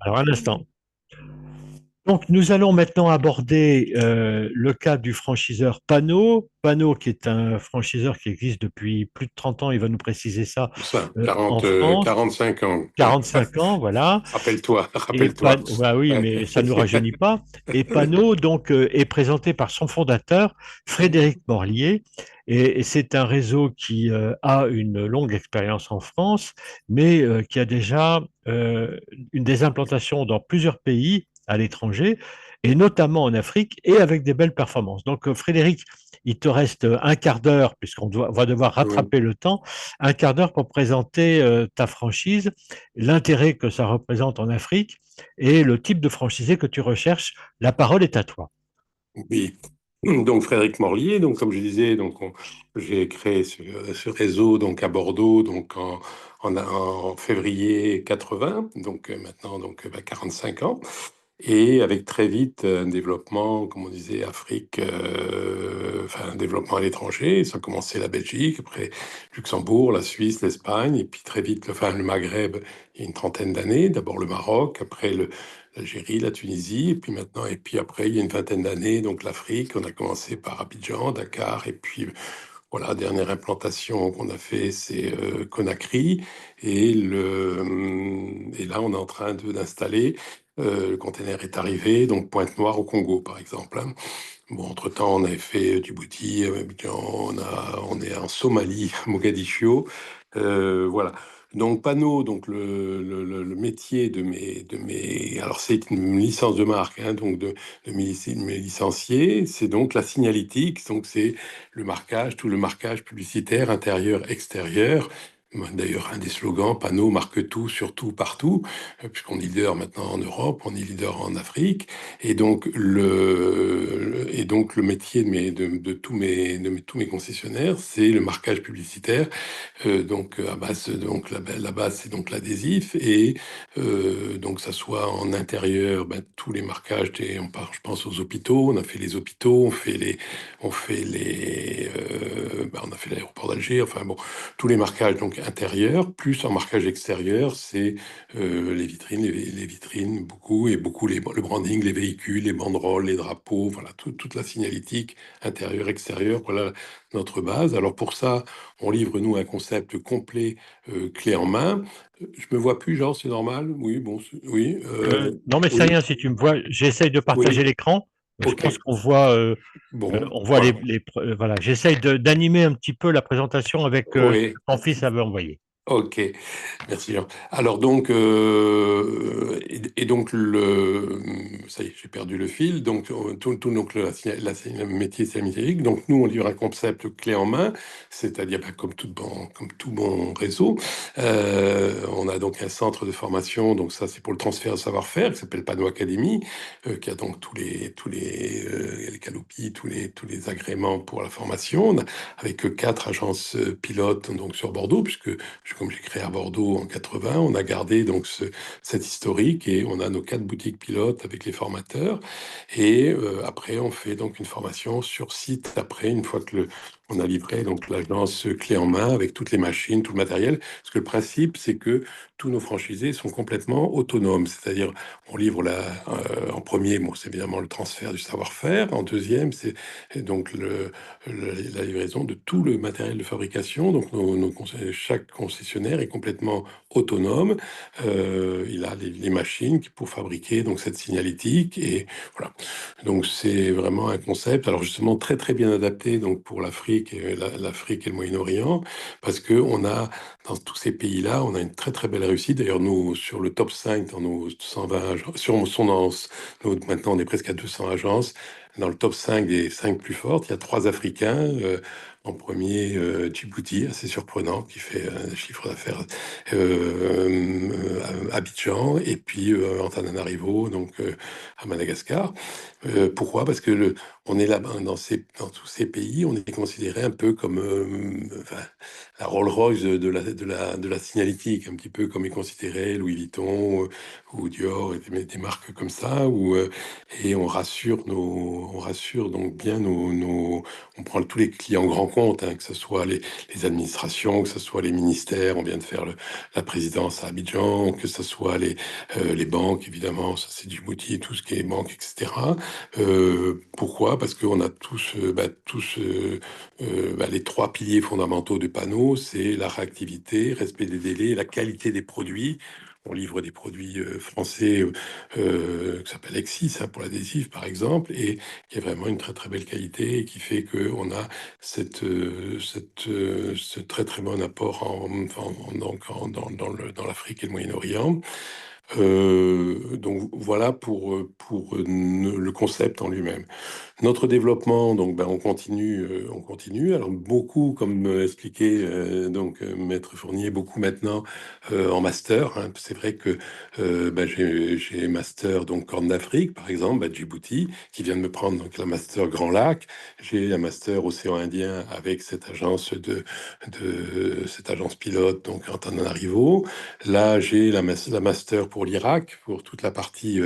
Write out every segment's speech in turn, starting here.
Alors, un instant. Donc, nous allons maintenant aborder le cas du franchiseur Pano. Pano, qui est un franchiseur qui existe depuis plus de 30 ans, il va nous préciser ça Ça, en 40, France. 45 ans. 45 ans, voilà. Rappelle-toi, Et rappelle-toi. bah oui, Ouais. mais ça ne nous rajeunit pas. Et Pano, donc, est présenté par son fondateur, Frédéric Morlier. Et c'est un réseau qui a une longue expérience en France, mais qui a déjà des implantations dans plusieurs pays à l'étranger, et notamment en Afrique, et avec des belles performances. Donc, Frédéric, il te reste un quart d'heure, va devoir Oui. rattraper le temps, un quart d'heure pour présenter ta franchise, l'intérêt que ça représente en Afrique et le type de franchisé que tu recherches. La parole est à toi. Oui. Donc Frédéric Morlier, donc comme je disais, j'ai créé ce réseau donc à Bordeaux donc en février 80, donc maintenant 45 ans. Et avec très vite un développement, comme on disait, Afrique, enfin un développement à l'étranger. Ça a commencé la Belgique, après Luxembourg, la Suisse, l'Espagne, et puis très vite, le Maghreb, il y a une trentaine d'années. D'abord le Maroc, après l'Algérie, la Tunisie, et puis maintenant, et puis après, il y a une vingtaine d'années, donc l'Afrique. On a commencé par Abidjan, Dakar, et puis voilà, dernière implantation qu'on a fait, c'est Conakry. Et là, on est en train d'installer. Le container est arrivé, donc Pointe-Noire au Congo, par exemple, hein. Bon, entre-temps, on avait fait Djibouti, Abidjan, on est en Somalie, Mogadiscio. Voilà. Donc, Pano, donc le métier alors c'est une licence de marque, hein, donc de mes licenciés, c'est donc la signalétique, donc c'est le marquage, tout le marquage publicitaire intérieur, extérieur. D'ailleurs, un des slogans, Pano marque tout, surtout, partout, puisqu'on est leader maintenant en Europe, on est leader en Afrique. Et donc le métier de tous mes concessionnaires, c'est le marquage publicitaire. À base, la base, c'est donc l'adhésif. Et donc, ça soit en intérieur, tous les marquages, je pense aux hôpitaux, on a fait les hôpitaux, on a fait l'aéroport d'Alger, enfin bon, tous les marquages donc intérieurs, plus en marquage extérieur, c'est les vitrines, les vitrines, beaucoup, et beaucoup le branding, les véhicules, les banderoles, les drapeaux, voilà, toute la signalétique intérieure, extérieure, voilà notre base. Alors pour ça, on livre, nous, un concept complet, clé en main. Je me vois plus, genre, c'est normal? Oui, bon, oui, Non, mais c'est oui, rien si tu me vois. J'essaye de partager oui, l'écran. Je ok, pense bon, on voit voilà, voilà. J'essaye d'animer un petit peu la présentation avec ce oui, que ton fils avait envoyé. ok. Merci, Jean. Alors donc ça y est, j'ai perdu le fil. Donc donc le métier c'est la mécanique. Donc nous on livre un concept clé en main, c'est-à-dire comme tout bon réseau. On a donc un centre de formation. Donc ça c'est pour le transfert de savoir-faire qui s'appelle Pano Academy, qui a donc les canopies, tous les agréments pour la formation. Avec quatre agences pilotes donc sur Bordeaux, puisque comme j'ai créé à Bordeaux en 80, on a gardé donc cet historique et on a nos quatre boutiques pilotes avec les formateurs. Et après, on fait donc une formation sur site. Après, une fois que on a livré donc l'agence clé en main avec toutes les machines, tout le matériel. Parce que le principe, c'est que tous nos franchisés sont complètement autonomes. C'est-à-dire, on livre en premier, bon, c'est évidemment le transfert du savoir-faire. En deuxième, c'est donc la livraison de tout le matériel de fabrication. Donc, chaque concessionnaire est complètement autonome. Il a les machines pour fabriquer donc cette signalétique et voilà. Donc, c'est vraiment un concept. Alors, justement, très très bien adapté donc pour l'Afrique et l'Afrique et le Moyen-Orient parce que on a dans tous ces pays-là, on a une très très belle réussite. D'ailleurs, nous sur le top 5 dans nos 120 agences, maintenant on est presque à 200 agences. Dans le top 5 des 5 plus fortes, il y a trois Africains. En premier, Djibouti, assez surprenant, qui fait un chiffre d'affaires Abidjan, et puis Antananarivo, à Madagascar. Pourquoi? Parce que on est là-bas, dans tous ces pays, on est considéré un peu comme enfin, la Rolls-Royce de la signalétique, un petit peu comme est considéré Louis Vuitton ou Dior, et des marques comme ça, et on rassure donc bien on prend tous les clients grands compte, hein, que ce soit les administrations, que ce soit les ministères, on vient de faire la présidence à Abidjan, que ce soit les banques, évidemment, ça c'est Djibouti, tout ce qui est banque, etc. Pourquoi? Parce qu'on a les trois piliers fondamentaux du panneau, c'est la réactivité, respect des délais, la qualité des produits. On livre des produits français qui s'appelle Exis, hein, pour l'adhésif par exemple, et qui est vraiment une très très belle qualité et qui fait qu'on a ce très très bon apport dans l'Afrique et le Moyen-Orient. Donc voilà pour le concept en lui-même. Notre développement, donc, on continue, on continue. Alors beaucoup, comme expliqué Maître Fournier, beaucoup maintenant en master, hein. C'est vrai que j'ai master donc Corne d'Afrique, par exemple, à Djibouti, qui vient de me prendre donc la master Grand Lac. J'ai un master Océan Indien avec cette agence pilote donc Antananarivo. Là, j'ai la master pour l'Irak, pour toute la partie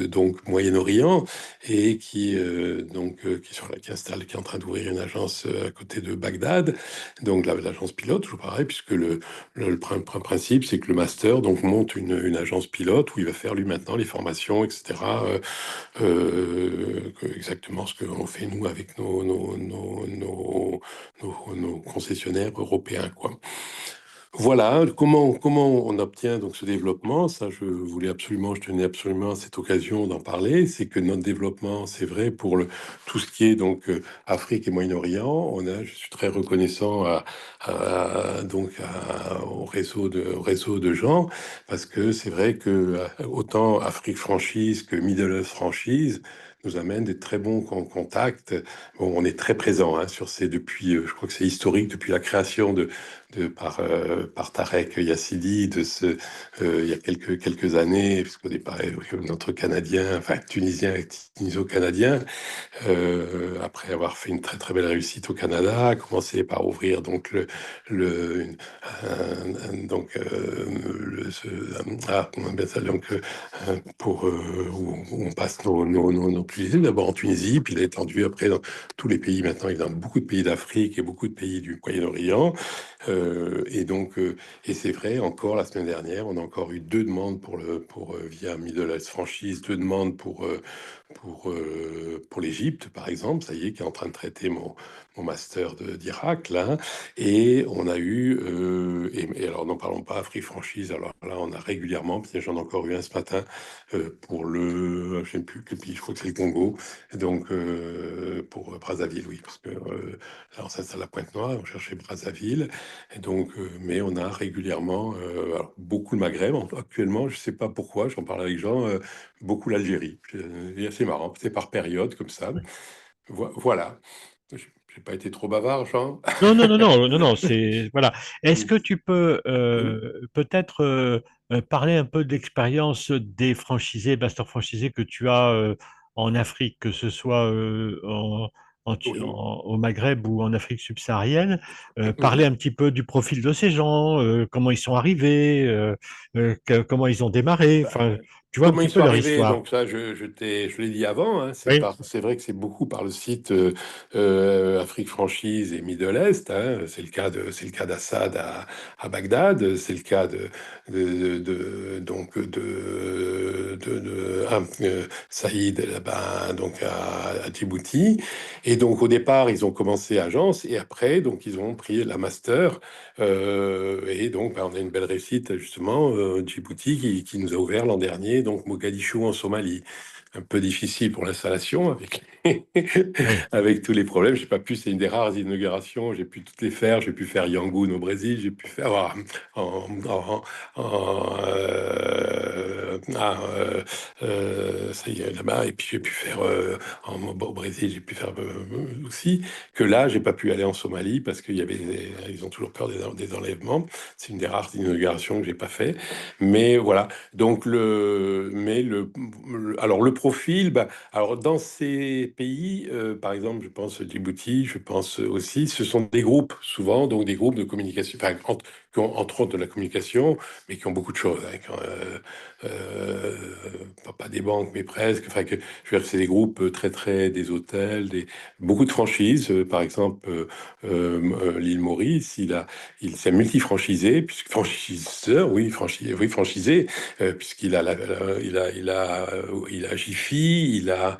donc Moyen-Orient et qui est en train d'ouvrir une agence à côté de Bagdad, donc l'agence pilote, toujours pareil, puisque principe, c'est que le master donc monte une agence pilote où il va faire lui maintenant les formations, etc. Exactement ce que l'on fait nous avec nos concessionnaires européens, quoi. Voilà, comment on obtient donc ce développement. Ça, je tenais absolument à cette occasion d'en parler. C'est que notre développement, c'est vrai pour tout ce qui est donc Afrique et Moyen-Orient. Je suis très reconnaissant au réseau de gens, parce que c'est vrai que autant Afrique franchise que Middle East franchise nous amène des très bons contacts. Bon, on est très présent, hein, je crois que c'est historique depuis la création par Tarek Yassidi il y a quelques années, puisqu'au départ, notre Canadien, enfin Tunisien et Tuniso-Canadien, après avoir fait une très très belle réussite au Canada, a commencé par ouvrir donc le, une- donc comment on appelle ça donc où on passe nos plaisirs, d'abord en Tunisie, puis il a étendu après dans tous les pays. Maintenant, il est dans beaucoup de pays d'Afrique et beaucoup de pays du Moyen-Orient. Et c'est vrai, encore la semaine dernière, on a encore eu deux demandes via Middle East Franchise, deux demandes pour l'Égypte, par exemple, ça y est, qui est en train de traiter mon master d'Irak, là. Et on a eu, et alors n'en parlons pas, Afrique Franchise, alors là, on a régulièrement, puis j'en ai encore eu un ce matin, je sais plus quel pays, je crois que c'est le Congo, donc pour Brazzaville, oui, parce que là, on s'installe à Pointe-Noire, on cherchait Brazzaville, et donc, mais on a régulièrement, alors, beaucoup le Maghreb, actuellement, je sais pas pourquoi, j'en parle avec Jean, beaucoup l'Algérie. C'est assez marrant, c'est par période comme ça. Voilà. J'ai pas été trop bavard, Jean. Non, non, non, non, non, non, c'est voilà. Est-ce Mm. que tu peux Mm. peut-être parler un peu de l'expérience des franchisés, master franchisés que tu as en Afrique, que ce soit Oui. au Maghreb ou en Afrique subsaharienne, parler Mhm. un petit peu du profil de ces gens, comment ils sont arrivés, comment ils ont démarré, Bah, enfin, tu vois un comment petit ils peu sont leur arrivés? histoire. Donc ça, je l'ai dit avant, hein, Oui, c'est vrai que c'est beaucoup par le site Afrique Franchise et Middle East, hein. C'est le cas d'Assad à Bagdad, c'est le cas de Saïd là-bas, donc à Djibouti. Et donc au départ, ils ont commencé agence et après, donc ils ont pris la master. Et donc, on a une belle réussite, justement, Djibouti, qui nous a ouvert l'an dernier, donc Mogadiscio en Somalie. Un peu difficile pour l'installation avec, oui, avec tous les problèmes. J'ai pas pu, c'est une des rares inaugurations, j'ai pu toutes les faire. J'ai pu faire Yangoon au Brésil, j'ai pu faire en, en- ça y est, là-bas, et puis j'ai pu faire au Brésil, j'ai pu faire aussi. Que là, j'ai pas pu aller en Somalie parce ils ont toujours peur des enlèvements. C'est une des rares inaugurations que j'ai pas fait. Mais voilà. Donc alors le profil, alors dans ces pays, par exemple, je pense Djibouti, je pense aussi, ce sont des groupes souvent, donc des groupes de communication, enfin, qui ont entre autres de la communication, mais qui ont beaucoup de choses, hein, euh, pas des banques, mais presque. Enfin, je veux dire, c'est des groupes des hôtels, beaucoup de franchises. Par exemple, l'île Maurice, c'est un multifranchisé, puisque franchiseur, oui, oui, franchisé, puisqu'il a, il a Jiffy, il a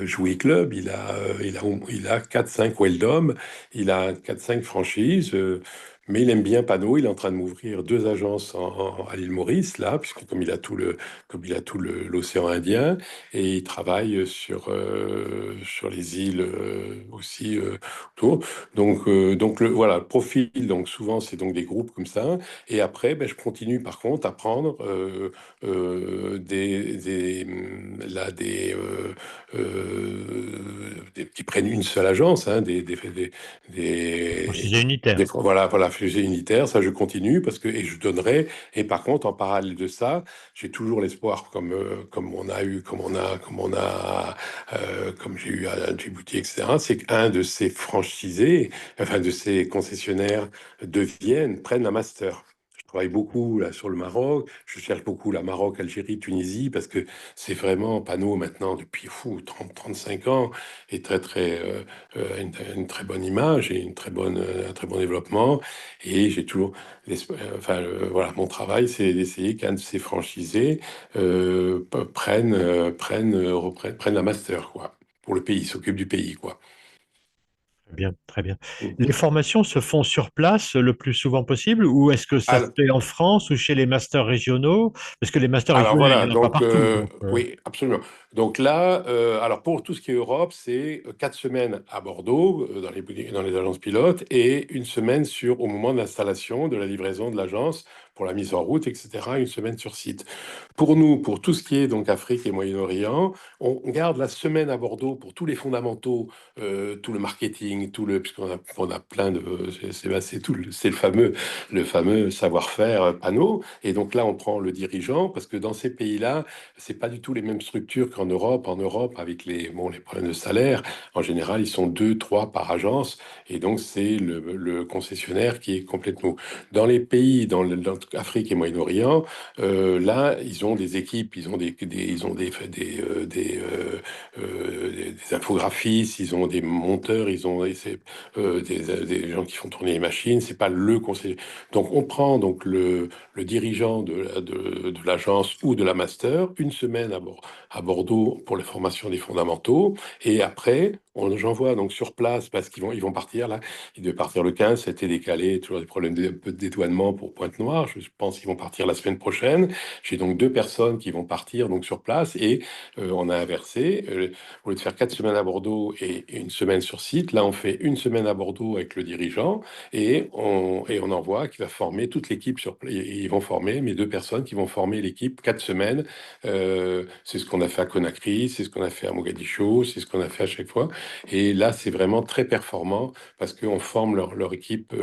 Jouet Club, il a 4-5 Weldom, il a 4-5 franchises. Mais il aime bien Panot. Il est en train de m'ouvrir deux agences à l'île Maurice, là, puisque comme il a l'océan Indien, et il travaille sur les îles aussi autour. Voilà, le profil. Donc souvent, c'est donc des groupes comme ça. Et après, ben, je continue par contre à prendre qui prennent une seule agence, hein, Franchisé unitaire. voilà, fusée unitaire, ça je continue et je donnerai. Et par contre, en parallèle de ça, j'ai toujours l'espoir, comme j'ai eu à Djibouti, etc., c'est qu'un de ces franchisés, enfin de ces concessionnaires prennent la master. Je travaille beaucoup là sur le Maroc, je cherche beaucoup la Maroc, Algérie, Tunisie, parce que c'est vraiment Panot maintenant depuis 35 ans et une très bonne image et un très bon développement. Et j'ai toujours, voilà, mon travail, c'est d'essayer qu'un de ces franchisés prenne la master, quoi, pour le pays, s'occupe du pays, quoi. Très bien, très bien. Les formations se font sur place le plus souvent possible ou est-ce que ça se Alors, fait en France ou chez les masters régionaux? Parce que les masters alors régionaux, il voilà, n'y en a pas donc partout. oui, absolument. Donc là, alors pour tout ce qui est Europe, c'est 4 semaines à Bordeaux, dans les agences pilotes, et une semaine au moment de l'installation, de la livraison de l'agence, pour la mise en route, etc., une semaine sur site. Pour nous, pour tout ce qui est donc Afrique et Moyen-Orient, on garde la semaine à Bordeaux pour tous les fondamentaux, tout le marketing, on a plein de, c'est le fameux savoir-faire panneau. Et donc là, on prend le dirigeant parce que dans ces pays-là, c'est pas du tout les mêmes structures qu'en Europe. En Europe, avec les problèmes de salaire, en général, ils sont deux, trois par agence. Et donc, c'est le concessionnaire qui est complètement. Dans les pays, dans Afrique et Moyen-Orient, là, ils ont des équipes, ils ont des infographistes, ils ont des monteurs, ils ont des gens qui font tourner les machines. C'est pas le conseil. Donc, on prend donc le dirigeant de l'agence ou de la master une semaine à Bordeaux pour la formation des fondamentaux. Et après, j'envoie donc sur place parce ils vont partir là. Ils devaient partir le 15, c'était décalé, toujours des problèmes un peu de dédouanement pour Pointe-Noire. Je pense qu'ils vont partir la semaine prochaine. J'ai donc deux personnes qui vont partir donc sur place et on a inversé. Au lieu de faire 4 semaines à Bordeaux et une semaine sur site, là on fait une semaine à Bordeaux avec le dirigeant et on envoie qui va former toute l'équipe sur place. Ils vont former mes deux personnes qui vont former l'équipe 4 semaines. C'est ce qu'on a fait à Conakry, c'est ce qu'on a fait à Mogadiscio, c'est ce qu'on a fait à chaque fois. Et là, c'est vraiment très performant parce qu'on forme leur équipe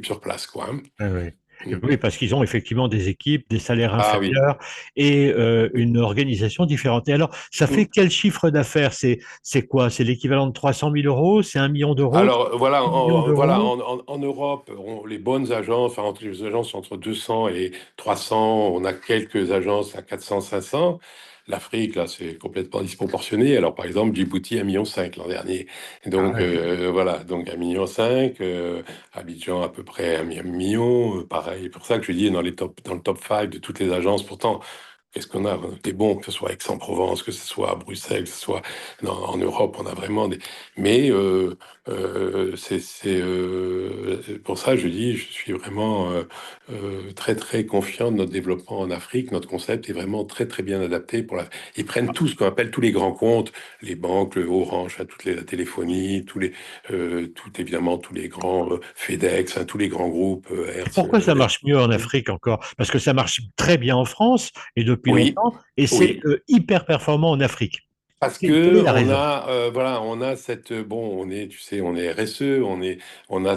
sur place, quoi, hein. Oui, oui. Mm. Oui, parce qu'ils ont effectivement des équipes, des salaires Ah oui. inférieurs et une organisation différente. Et alors, ça fait Mm. quel chiffre d'affaires? C'est quoi? C'est l'équivalent de 300 000 euros? C'est 1 million d'euros? Alors voilà, 6 millions d'euros? en Europe, les bonnes agences, enfin entre les agences entre 200 et 300, on a quelques agences à 400, 500. L'Afrique, là, c'est complètement disproportionné. Alors par exemple, Djibouti, 1,5 million l'an dernier. Ah Donc ouais. voilà, donc 1,5 million. Abidjan, à peu près 1 million. Pareil, pour ça que je dis dans le top 5 de toutes les agences. Pourtant, qu'est-ce qu'on a? Des bons, que ce soit Aix-en-Provence, que ce soit à Bruxelles, que ce soit en Europe, on a vraiment des. Mais pour ça, je dis, je suis vraiment très très confiant de notre développement en Afrique. Notre concept est vraiment très très bien adapté Ils prennent tout ce qu'on appelle tous les grands comptes, les banques, le Orange, hein, la téléphonie, tout évidemment tous les grands FedEx, hein, tous les grands groupes, Et Hertz. pourquoi ça marche mieux en Afrique encore? Parce que ça marche très bien en France et depuis Oui, longtemps, et c'est oui. hyper performant en Afrique. Parce Quelle est que la raison? voilà, on a cette bon, tu sais, on est RSE, on a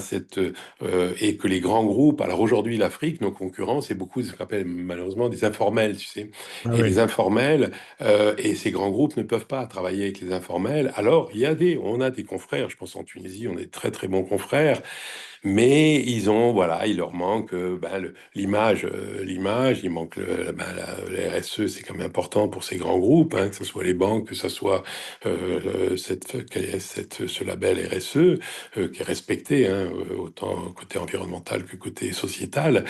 et que les grands groupes. Alors aujourd'hui, l'Afrique, nos concurrents, c'est beaucoup ce qu'on appelle malheureusement des informels, tu sais. Ah Et oui. les informels et ces grands groupes ne peuvent pas travailler avec les informels. Alors on a des confrères. Je pense en Tunisie, on est très très bons confrères. Mais ils ont, voilà, il leur manque ben, l'image, l'image, il manque la RSE, c'est quand même important pour ces grands groupes, hein, que ce soit les banques, que ce soit ce label RSE qui est respecté, hein, autant côté environnemental que côté sociétal.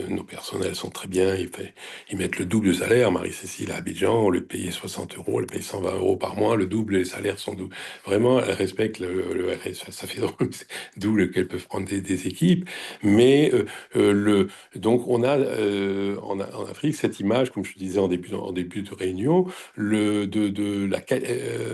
Nos personnels sont très bien, ils mettent le double de salaire. Marie-Cécile à Abidjan, au lieu de payer 60 euros, elle paye 120 euros par mois, le double, les salaires sont doubles. Vraiment, elle respecte le RSE, ça fait drôle, d'où qu'elles peuvent prendre des équipes. Mais donc en Afrique cette image, comme je disais en début de réunion,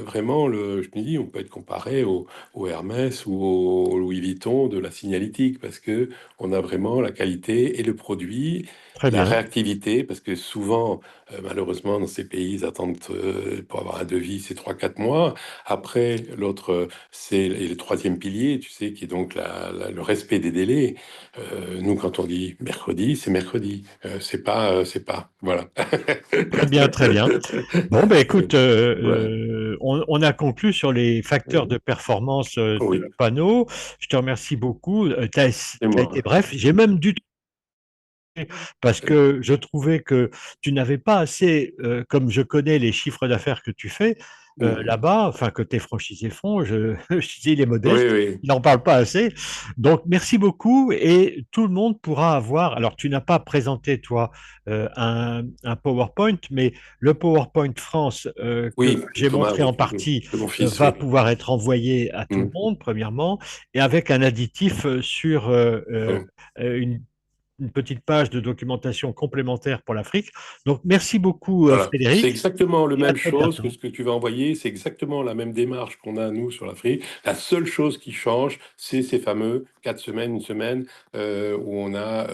vraiment, je me dis, on peut être comparé au Hermès ou au Louis Vuitton de la signalétique parce que on a vraiment la qualité et le produit. Très La bien. réactivité, parce que souvent, malheureusement, dans ces pays, ils attendent pour avoir un devis, c'est 3 4 mois. Après, l'autre, c'est et le troisième pilier, tu sais, qui est donc le respect des délais. Nous, quand on dit mercredi, c'est mercredi. C'est pas, voilà. Très bien, très bien. Bon, ben écoute, Voilà. on a conclu sur les facteurs de performance de Oui, panneaux. Je te remercie beaucoup. Tu as, c'est été moi. bref. J'ai même dû parce que je trouvais que tu n'avais pas assez, comme je connais les chiffres d'affaires que tu fais Mhm. là-bas, enfin que tes franchisés font, je disais il est Oui, modeste, oui. il n'en parle pas assez. Donc merci beaucoup et tout le monde pourra avoir, alors tu n'as pas présenté toi un PowerPoint, mais le PowerPoint France que Oui, j'ai Thomas, montré oui. en partie C'est mon fils, va oui. pouvoir être envoyé à tout le Mhm. monde, premièrement, et avec un additif sur Bon. une petite page de documentation complémentaire pour l'Afrique. Donc, merci beaucoup, Voilà, c'est Frédéric, exactement la et à même très chose que bientôt. ce que tu vas envoyer, c'est exactement la même démarche qu'on a nous sur l'Afrique. La seule chose qui change, c'est ces fameux 4 semaines, une semaine, où on a